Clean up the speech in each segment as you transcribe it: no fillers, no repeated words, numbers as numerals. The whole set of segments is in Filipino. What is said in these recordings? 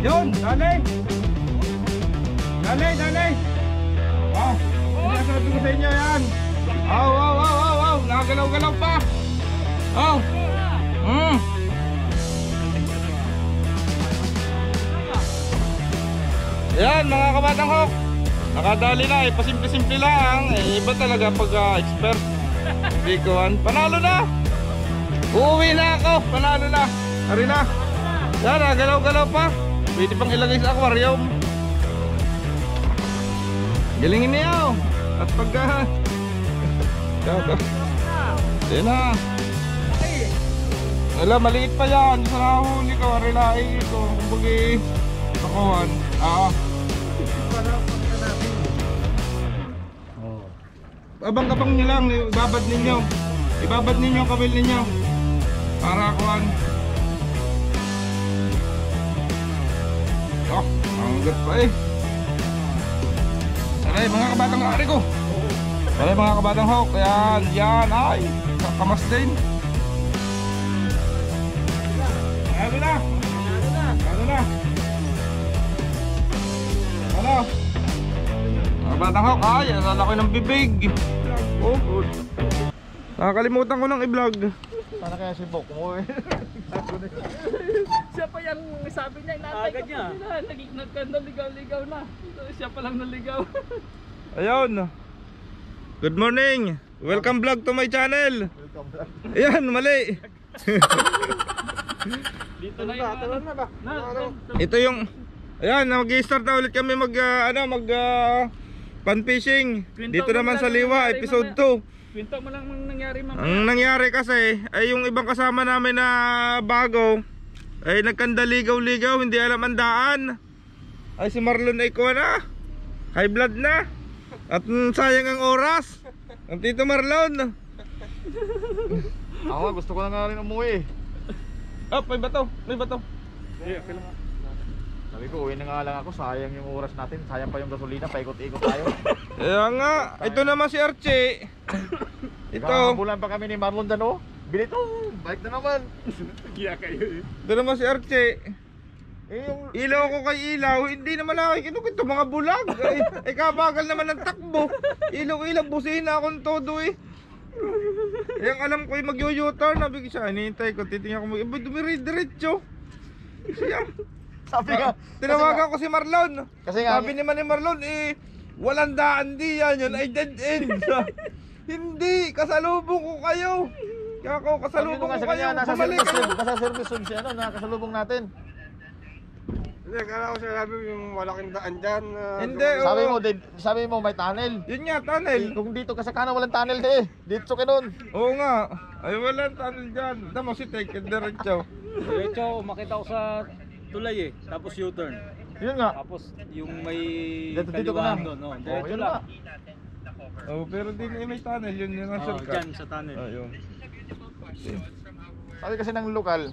Yun, dali. Dali, dali. Wow. Sinasabi ko sa inyo yan. Wow. Nakagalaw-galaw pa. Oh. Yan mga kabatang hok. Nakadali na pasimple-simple lang. Iba talaga pag expert. Hindi ko panalo na. Uuwi na ako. Panalo na. Ari na. Yan, galaw-galaw pa. Pwede pang ilagay sa aquarium. Galingin niyo. At pagka yan na. Wala, maliit pa yan. Sa nahuli ko, relay ito. Kumbaga pakuhan. Abang-abang nyo lang. Ibabad ninyo. Ibabad ninyo ang kabil ninyo. Para kuhan. Hanggat pa eh. Aray mga kabatang ari ko. Aray mga kabatang hok. Yan ay kamas din. Ano na? Ano? Mga kabatang hok ay asala ko ng bibig. Oh good. Nakakalimutan ko ng i-vlog. Sana kaya si Bok mo eh. Siya pa yung sabi niya, inatay ka pa nila. Naligaw-ligaw na. Siya pa lang naligaw. Ayun. Good morning. Welcome vlog to my channel. Welcome vlog. Ayan, mali. Dito na yung Ito yung ayan, mag-i-start na ulit kami mag pan fishing. Dito naman sa Liwa, episode 2. Kwento mo lang nangyari mamaya. Ang nangyari kasi ay yung ibang kasama namin na bago ay nagkandaligaw-ligaw, hindi alam ang daan. Ay si Marlon ay kuha na. High blood na. At sayang ang oras. Ang Tito Marlon. Ako gusto ko na nga rin umuwi. May bato. May bato. Sabi ko uwi na nga lang ako, sayang yung oras natin. Sayang pa yung gasolina, paikot-ikot tayo. Kaya nga, ito naman si Archie. Ito. Bulan pa kami ni Marlon dyan oh. Bilit oh, bike na naman. Kaya kayo. Ito naman si Archie. Yung Ilaw ko kay ilaw, hindi naman nakikinig ito mga bulag. Ay kabagal naman ng takbo. Ilaw-ilaw, busina akong todo eh. Yang alam ko yung mag-u-turn, sabi ko siya, hinihintay ko, titingnan ko dumiretso. Siya. sabi ka, Tinawagan ko si Marlon. kasi nga, Sabi naman ni Marlon, walang daan di yan, yun ay dead end. Hindi, kasalubong ko kayo. Kaya ako, kasalubong ko kayo, bumalik kayo. nasa service room si ano, nakasalubong natin. Hindi, kala ko sinabi yung malaking daan dyan. Hindi, Sabi mo may tunnel. Yun nga, tunnel. Kung dito ka sa kanan walang tunnel dito ka nun. Oo nga. Ay, walang tunnel dyan. Damo si Tek, diretso. Diretso, makita ko sa tulay eh. Tapos U-turn. Yun nga. Tapos yung may Dito ka na. doon, no? Diretso yun lang. Oh, pero di may tunnel, yun ang shortcut. Dyan sa tunnel. Ayun. Sabi kasi ng lokal,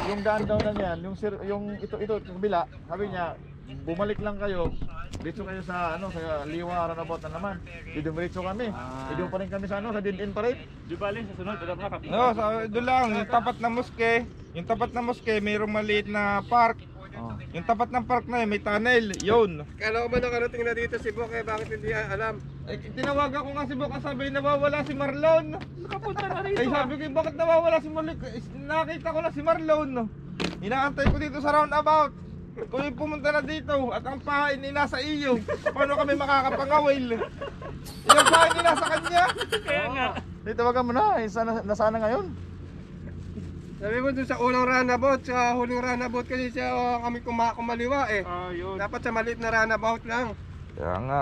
yung daan daw na niyan, yung ito kabila, sabi niya, bumalik lang kayo, diretso kayo sa sa Liwa roundabout na naman. Diretso kami. Doon pa rin kami sa sa dead end pa rin. Di bali sa sunod, dapat na kapit. No, doon lang, yung tapat na moske. Yung tapat na moske, mayroong maliit na park. Yung tapat ng park na yun, may tunnel. Yun. Kala ko ba nakarating na dito si Bok, bakit hindi alam? Ay, tinawagan ko nga si Bok, sabi nawawala si Marlon. Nakapunta na rito. Ay sabi ko, bakit nawawala si Marlon? Nakita ko na si Marlon. Inaantay ko dito sa roundabout. Kung yung pumunta na dito at ang pahain ay nasa iyo, paano kami makakapangawil? Yung pahain ay nasa kanya. Kaya nga. Tawagan mo na, nasana ngayon. Sabi mo dun sa unang runabout, sa huling runabout kasi siya kami kumaliwa eh. Yun. Dapat sa maliit na runabout lang. Kaya nga.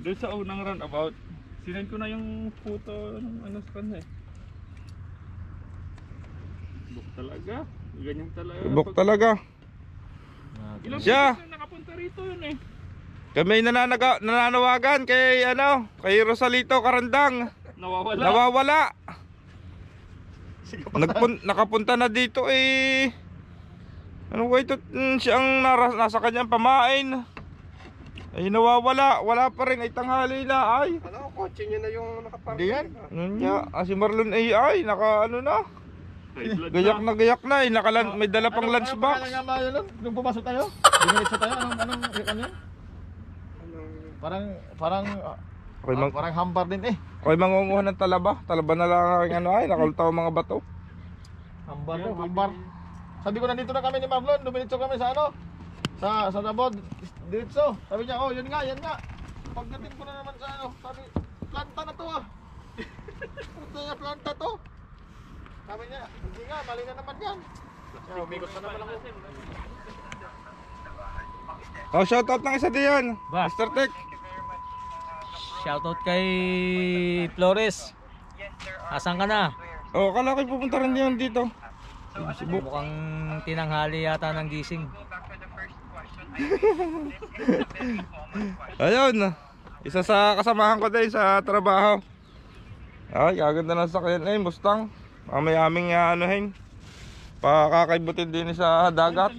Doon sa unang roundabout, sinend ko na yung photo ng sa kanya eh. Buk talaga. Ganyan talaga. Bok talaga. Ilang Siya. beses na nakapunta rito yun eh. Kami nananawagan kay kay Rosalito Karandang. Nawawala. Nawawala. Nakapunta na dito ano ba ito? Siya ang nasa kanyang pamain. Ay nawawala, wala pa rin, ay tanghali na ay. Alam ko, kotse niya na yung nakapark. Hindi yan. Ano niya? Si Marlon ay naka na. Gayak na eh. May dala pang lunchbox. Ano nga ba yun? Nung pumasok tayo? Dumiretso tayo? Anong ano yun? Parang parang hambar din eh. Ako'y mangunguha ng talaba. Talaba na lang ang ano ay. Nakultaw mga bato. Hambar to, hambar. Sabi ko nandito na kami ni Marlon, dumiretso kami sa ano? Sa Nabod, diretso. Sabi niya, oh, yan nga. Pagdating ko na naman sa ano, sabi, planta na to ah. Planta to. Sabi niya, hindi nga, mali na naman yan. Kaya umikot na naman ako. Oh, shoutout ng isa diyan. Ba? Mr. Tech. Shoutout kay Flores. Asan ka na? Oh, akala ko'y pupunta rin diyan dito. Mukhang tinanghali yata ng gising. Ayun. Isa sa kasamahan ko din sa trabaho. Ay, kaganda ng sakyan eh, Mustang. May aming anuhin. Pakakaibutin din sa dagat.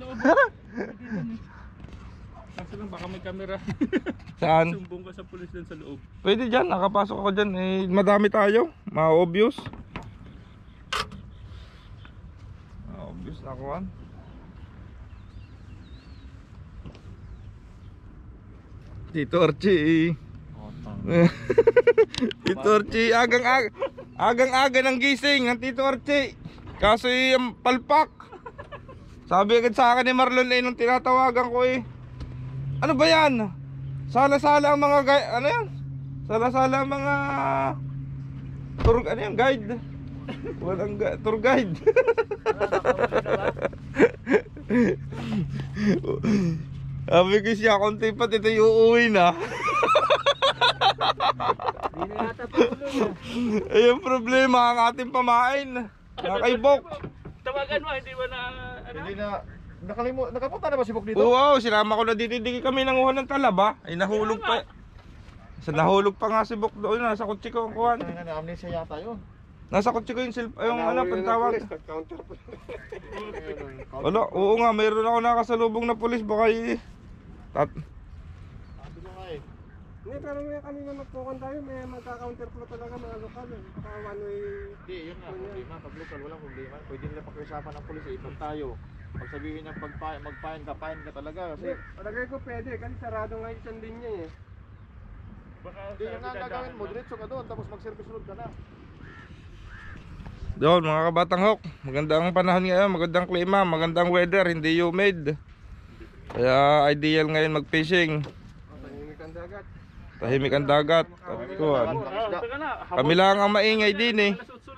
Kaso lang baka may camera. Saan? Sumbong ka sa pulis dun sa loob. Pwede dyan, nakapasok ako dyan. Eh, madami tayo. Ma-obvious. Ma-obvious na kuhan. Tito Archie. Tito Archie, agang-aga ng gising ang Tito Archie. Kaso yung palpak. Sabi agad sa akin ni Marlon eh nung tinatawagan ko eh. Ano ba yan? Sala-sala ang mga ano yan? Sala-sala ang mga guide. Walang tour guide. Sabi ko siya, konti pa ito uuwi na. Hindi na yata patuloy. Ayun problema ang ating pamain. Nakaibok. Tawagan mo, hindi mo na ano? Hindi na, nakapunta na ba si Bok dito? Oo, sinama ko na dito. Hindi kami nanguha ng talaba. Ay nahulog pa. Nahulog pa nga si Bok doon. Nasa kutsi ko ang kuhan. Amnesia yata yun. Nasa kutsi ko yung ano, pantawag. Counter pa. Wala, oo nga, mayroon ako nakasalubong na pulis. Baka Sabi ko nga eh. Hindi, pero may kanina nagpukan tayo, may magka-counter pa talaga mga lokal eh. Baka one way. Hindi, yun nga, problema. Pag local, walang problema. Pwede nila pakiusapan ng pulis eh. Pag tayo, pag sabihin niya magpahin ka talaga. Kasi, Palagay ko pwede, kasi sarado nga isang linya eh. hindi yun nga gagawin mo. Diretso ka doon, tapos mag-service road ka na. doon mga kabatang hok. Magandang panahon ngayon, magandang klima, magandang weather, hindi humid. Kaya ideal ngayon mag-fishing. Tahimik ang dagat. Tahimik ang dagat. At kuhan. Kami lang ang maingay din eh.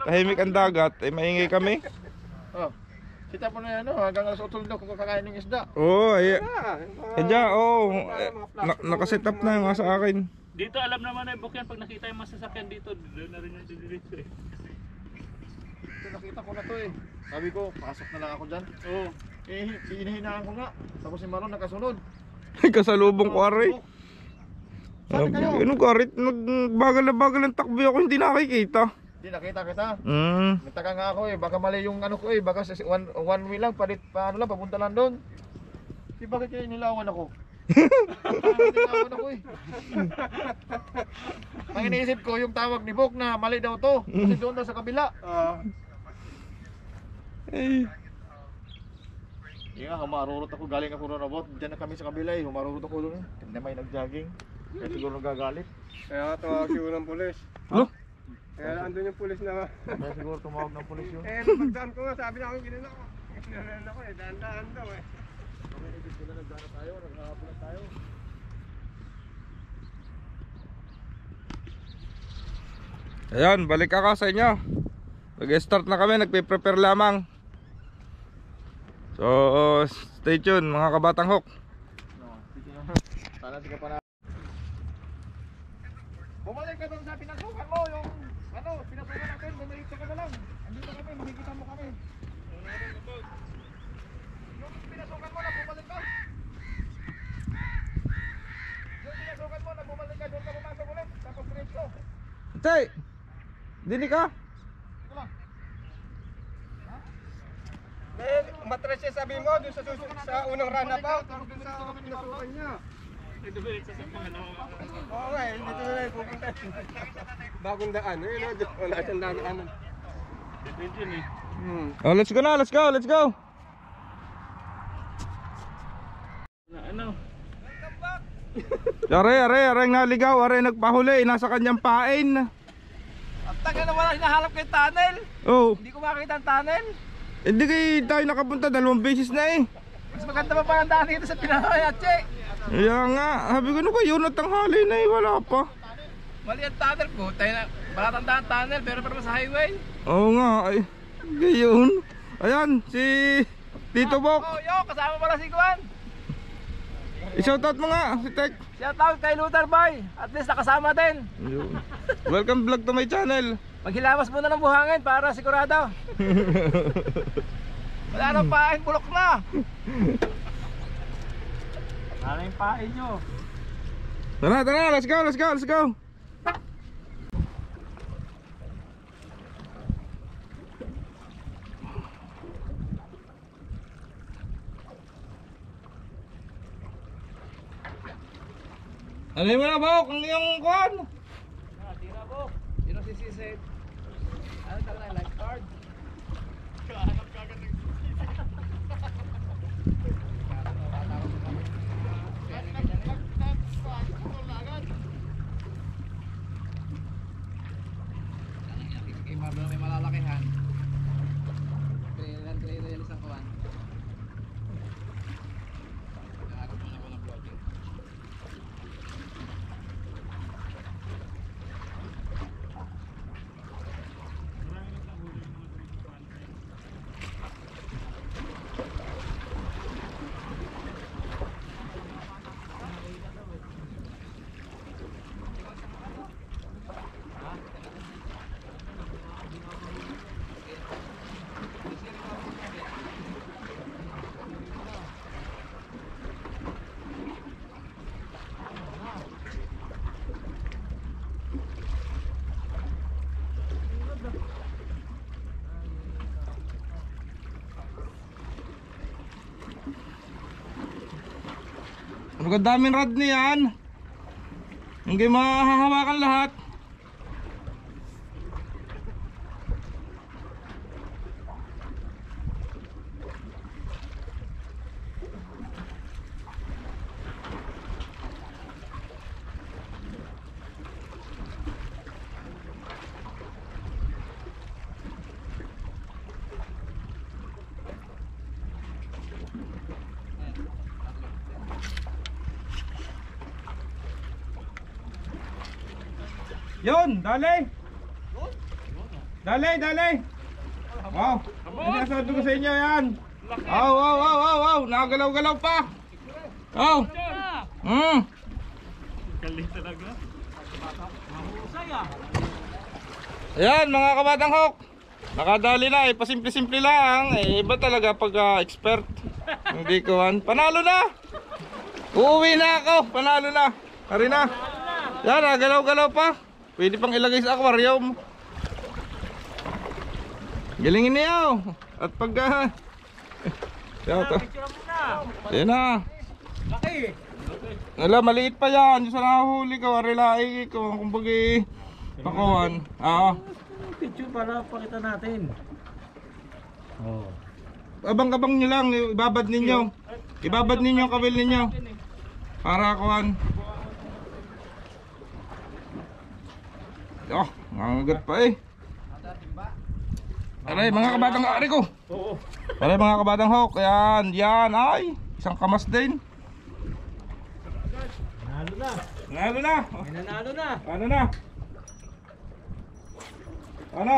Tahimik ang dagat, ay maingay kami. Oh, kita mo na yan, hanggang alas 8 daw kung kakain ng isda. Oo, ay. Ah, Nakaset up na yung sa akin. Dito alam naman na Bok yan, pag nakita yung masasakyan dito, doon na rin yung didiretso eh. Ito nakita ko na to eh. Sabi ko, pasok na lang ako dyan. Oo. Eh, hinahinaan ko nga. Tapos si Maron nakasunod. Kasalubong ko aray. Saan kayo? Anong karit? Nagbagal na bagal ang takbo ako, hindi nakikita. Hindi nakita kita. Mm. Nagtaka nga ako eh, baka mali yung ano ko eh, baka one way lang, papunta lang doon. Di bakit kayo nilawan ako? Nilawan ako eh. Ang iniisip ko yung tawag ni Bok na mali daw to, kasi doon daw sa kabila. Ay. Hindi nga, humarurot ako, galing ako ron abot. Diyan na kami sa kabila eh, humarurot ako doon. Hindi may nag-jogging, kaya siguro nagagalit. Kaya tawag yung ng pulis. Ano? Kaya andun yung pulis na. Kaya siguro tumawag ng pulis yun. Eh, pagdaan ko nga, sabi na ako, ginala ko. Ginala ko eh, daan-daan daw eh. Nagdaan tayo, naghahapulan tayo. Ayan, balik ako sa inyo. Nag-start na kami, nagpe-prepare lamang. So, stay tuned mga kabatang hok. Sana di ka pa na. Bumalik ka doon sa pinasukan mo, yung ano, pinasukan natin, bumalik ka na lang. Andito kami, makikita mo kami. Yung pinasukan mo na bumalik ka. Yung pinasukan mo na bumalik ka, doon ka pumasok ulit, tapos diretso. Tay, dini ka? Ito lang. Eh, matras siya sabi mo, dun sa unang runabout, tapos dun sa pinasukan niya. Oo nga eh, dito na lang pupunta. Bagong daan, eh, wala siyang daan. Oh, let's go na, let's go, let's go. Ano? Are ang naligaw, are nagpahuli, nasa kanyang pain. Ang taga na wala hinahanap kay tunnel. Oh, Hindi ko makita ang tunnel. hindi kayo tayo nakapunta 2 beses na eh. Mas maganda pa ang daan dito sa Pinahayatse. Kaya nga, sabi ko na ba yun at tanghali na eh, wala pa. Mali ang tunnel po. Tayo na, balatandaan ang tunnel pero para sa highway. Oo nga, ay, gayon. Ayan, si Tito Bok. Oh, yo, kasama pala si Juan. I-shoutout mo nga, si Tek. Shout out kay Luther Boy. At least nakasama din. Yun. Welcome vlog to my channel. Maghilamas muna ng buhangin para sigurado. Wala nang pain, bulok na. Ano yung pain nyo? Tara, let's go, let's go, let's go. Ano mo na Bok, ang iyong kuhan? Tira po. Yun ang sisisid. Ano talaga, lifeguard? May malalakihan. Kaya yan isang kuhan. Ang daming rod niyan. Hindi mahahawakan lahat. Yun, dali. Dali. Wow. Sinasabi ko sa inyo yan. Wow. Nakagalaw-galaw pa. Oh. Galing talaga. Mahusay ah. Ayan mga kabatang hok. Nakadali na eh, pasimple-simple lang. Eh, iba talaga pag expert. Hindi ko panalo na. Uuwi na ako, panalo na. Hari na. Yan, nagalaw-galaw pa. Pwede pang ilagay sa aquarium. Galingin niyo. At pag yan na. Laki. Wala, maliit pa yan. Yung sa nahuli ko, arilai ko. Kung bagi pakuhan. Picture para pakita natin. Oh. Abang-abang nyo lang. Ibabad ninyo. Ibabad ninyo ang kawil ninyo. Para kuhan. Oh, nangagat pa eh. Aray, mga kabatang ari ko. Oo. Aray, mga kabatang hok. Yan. Ay, isang kamas din. Nanalo na. Nanalo na. May nanalo na. Ano na? Ano?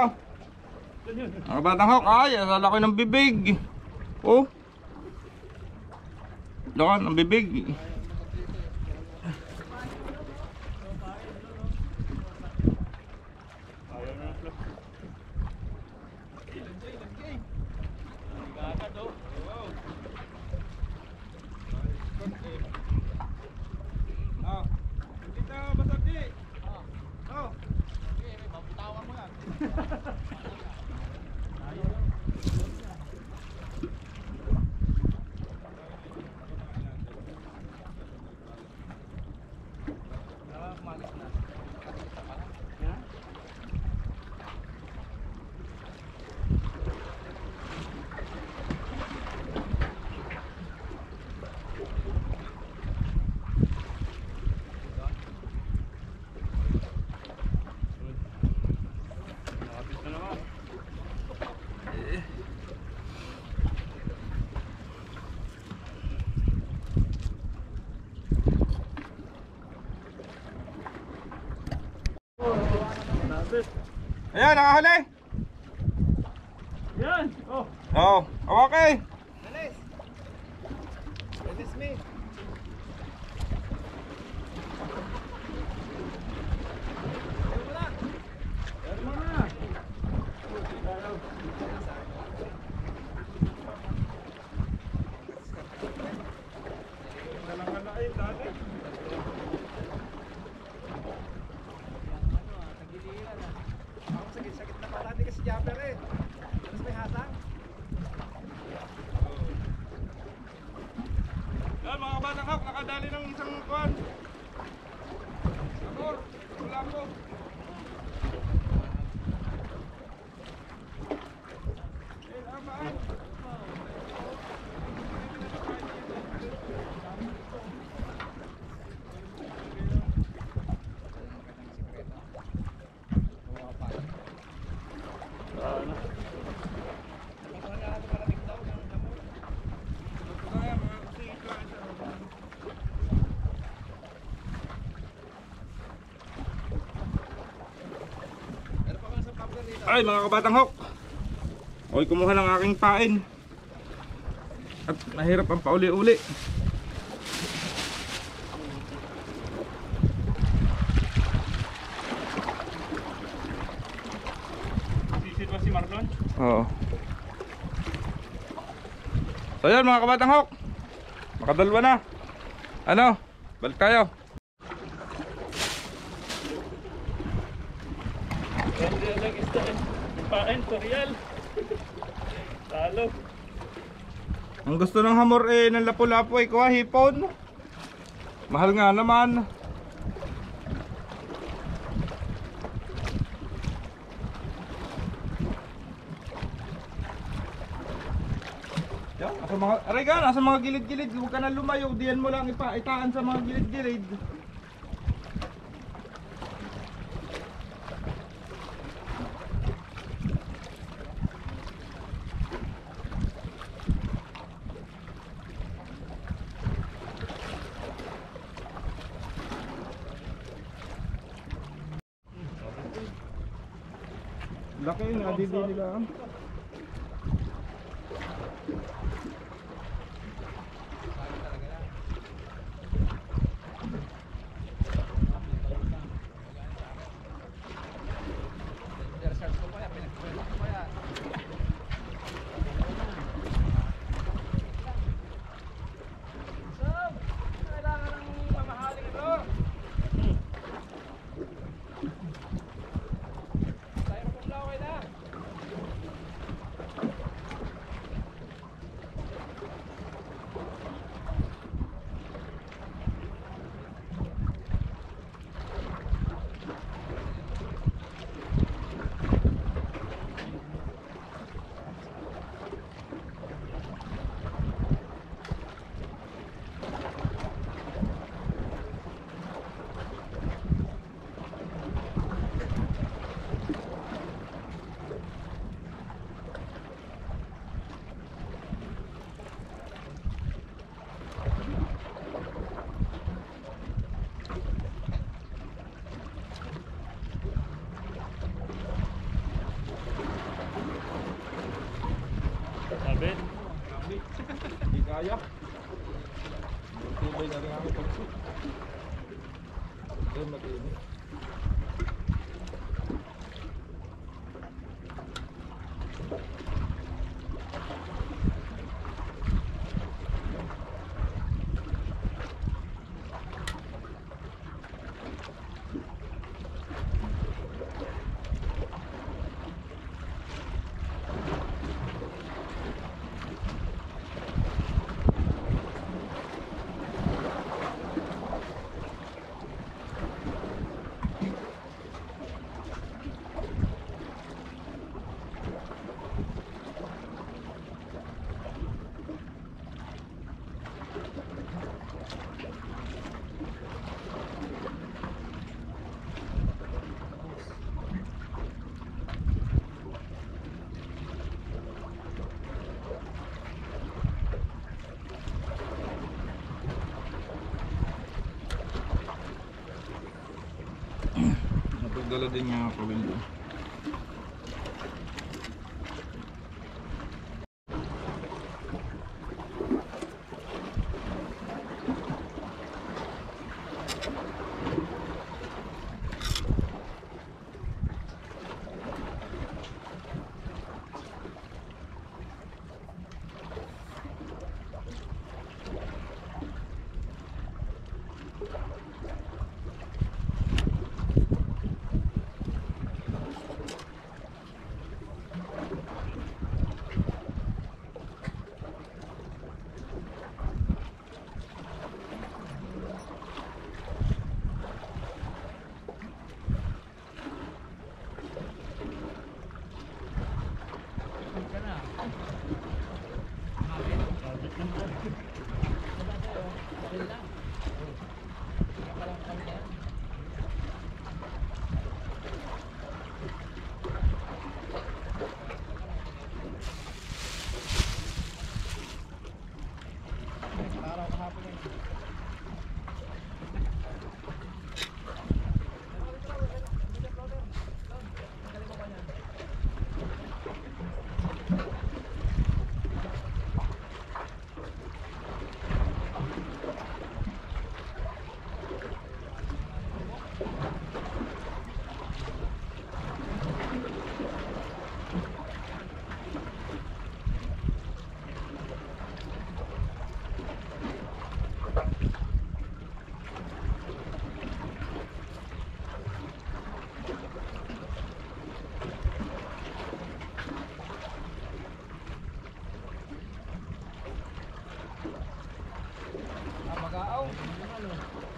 Mga kabatang hok. Ay, ang laki ng bibig. Oh. Laki ng bibig. Ayan, nakahuli. Yan! Oh! Oo, okay. Yan mga kabatang hawk, nakadali ng isang kuwan. Sabor, wala po. Ay mga kabatang hawk, ako'y kumuha ng aking pain at mahirap ang pauli-uli. Sisid ba si Marlon? Oo. So yan mga kabatang hawk, makadalwa na. Ano? Balik tayo. Ganda lang isda eh. Pain, turyal. Talo. Ang gusto ng hamor eh ng lapu-lapu ay kuha hipon. Mahal nga naman. Yan, nasa mga ariga, nasa mga gilid-gilid, huwag ka na lumayo, diyan mo lang itaan sa mga gilid-gilid. Laki nga, didi nila. Sabit. Hindi kaya. Tibay na rin ang pagso. Doon mag-iinit. Napagdala din nga ako window.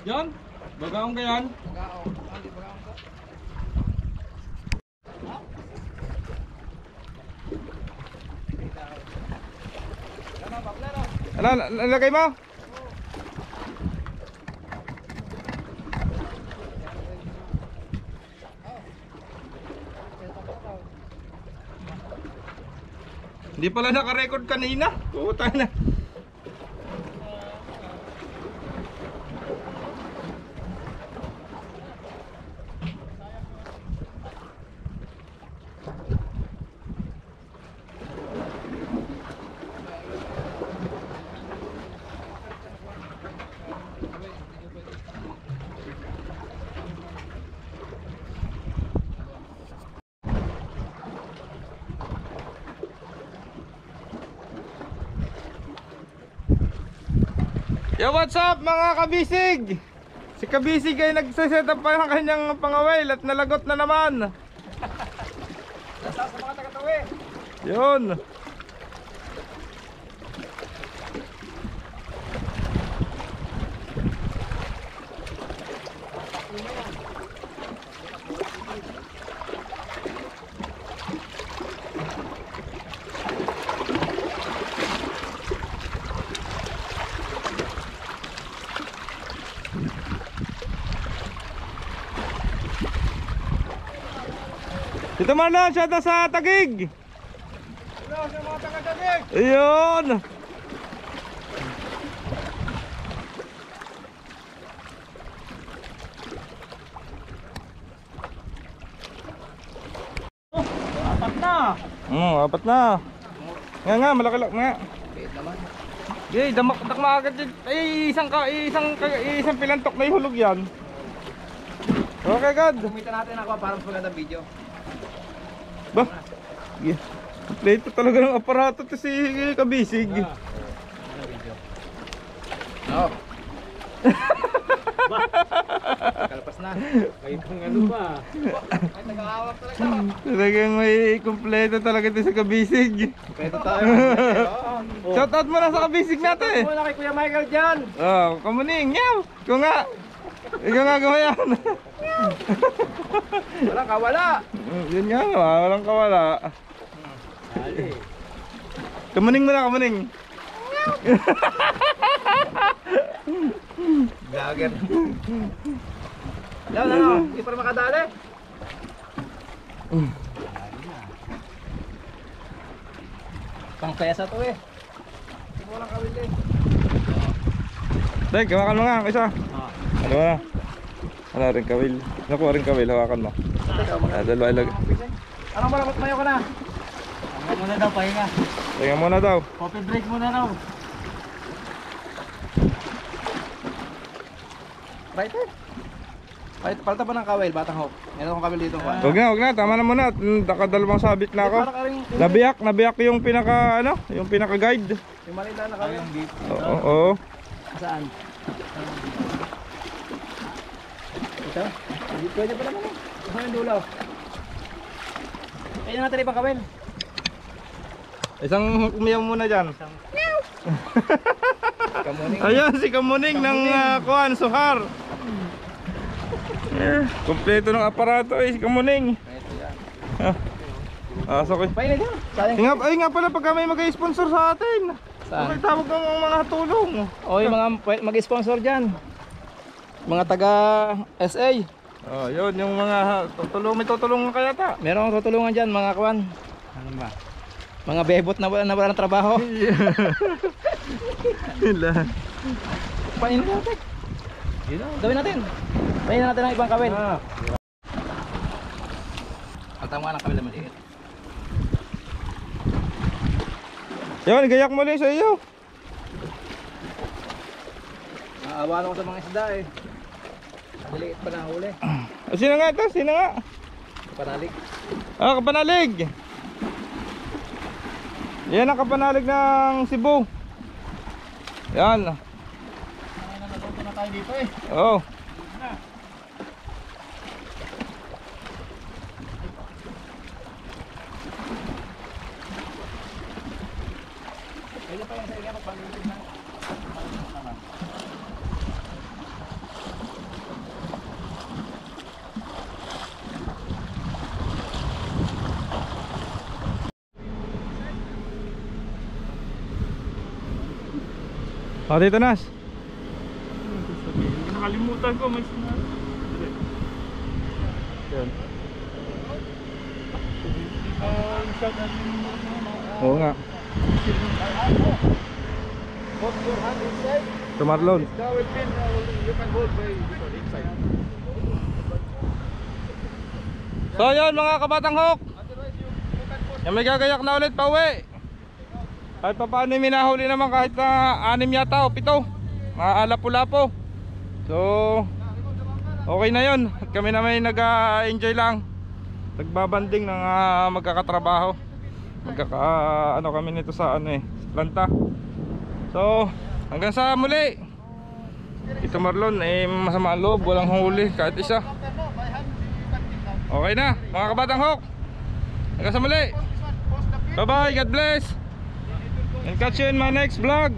Yan? Bagaong ka yan? Ano, nalagay mo? Hindi pala naka-record kanina. Puta na. Yo, what's up mga kabisig? Si kabisig ay nagsiset up pa ng kanyang pangawil at nalagot na naman. Sa mga taga-tawi. Yun. Dito Marlon, shout out sa Tagig. Hello sa mga taga-tawi. Ayun. Apat na. Apat na. Nga, malaki-laki nga. Yay, damak agad din. Ay, isang pilantok na ihulog yan. Okay, God. Kumita natin ako para mas magandang video. Ba? Yeah. Kompleto talaga ng aparato to si kabisig. Oo. Kalpas na. May pang ano pa. Ay, nag-aawak talaga. Talagang may kompleto talaga to si kabisig. Kompleto tayo. Shout out mo na sa kabisig natin. Muna kay Kuya Michael dyan. Oh, kamuning. Yaw. Ikaw nga. Ikaw nga gawa yan. Walang kawala. Yun nga, walang kawala. Kamuning mo na, kamuning. Vlogger. Yan, ano? Hindi pa rin makadali. Pang pesa to eh. Hindi mo walang kawil eh. Dahil, gawakan mo nga, isa. Ano mo na? Wala rin kawil. Nakuha rin kawil, hawakan mo. Dalawa ilag. Anong malabot mayo ka na? Ano muna daw, pahinga. Tingnan mo na daw. Coffee break muna daw. Right eh. Palta pa ng kawil, batang hawk. Meron akong kawil dito. Huwag na, tama na muna. Nakadalawang sabit na ako. Nabiyak yung pinaka, ano, yung pinaka guide. Yung malila na kawil. Oo. Saan? Ito? Pwede pa naman eh. Saan yung dulo? Kaya natin ibang kawil. Isang umiyaw muna dyan. Kamuning. Ayan, si Kamuning ng kuhan, Suhar. Kompleto ng aparato eh, si Kamuning. Ito yan. So, okay. Painit yan. Sayang. Ay nga pala, pagka may mag-sponsor sa atin. Saan? May tawag ng mga tulong. O yung mga mag-sponsor dyan. Mga taga SA. Oh, yun yung mga tutulong, may tutulungan kaya ta. Meron akong tutulungan dyan mga kawan. Ano ba? Mga bebot na wala ng trabaho. Nila. Painin natin. Gawin natin. Painin natin ang ibang kawin. Ang tama ng kawin na maliit. Yun, gayak muli sa iyo. Naawa ako sa mga isda eh. Maliit pa na huli. Sino nga ito? Sino nga? Panalig. Ah, kapanalig. Yan ang kapanalig ng Cebu. Yan. Natuto na tayo dito eh. Oh. Oh, dito Nas. Nakalimutan ko may sinabi. Yan. Oo nga. Put your hand inside. Tumarlon. Now it pin, you can hold by inside. So yun mga kabatang hok. Yung may gagayak na ulit pa uwi. Kahit pa paano minahuli naman kahit na 6 yata o 7. Mga alapo-lapo. So okay na yun. At kami na may nag-enjoy lang. Nagbabanding ng magkakatrabaho. Ano kami nito sa ano sa planta. So hanggang sa muli. Ito Marlon masama ang loob, walang huli kahit isa. Okay na mga kabatang hok. Hanggang sa muli. Bye bye, God bless. And catch you in my next vlog.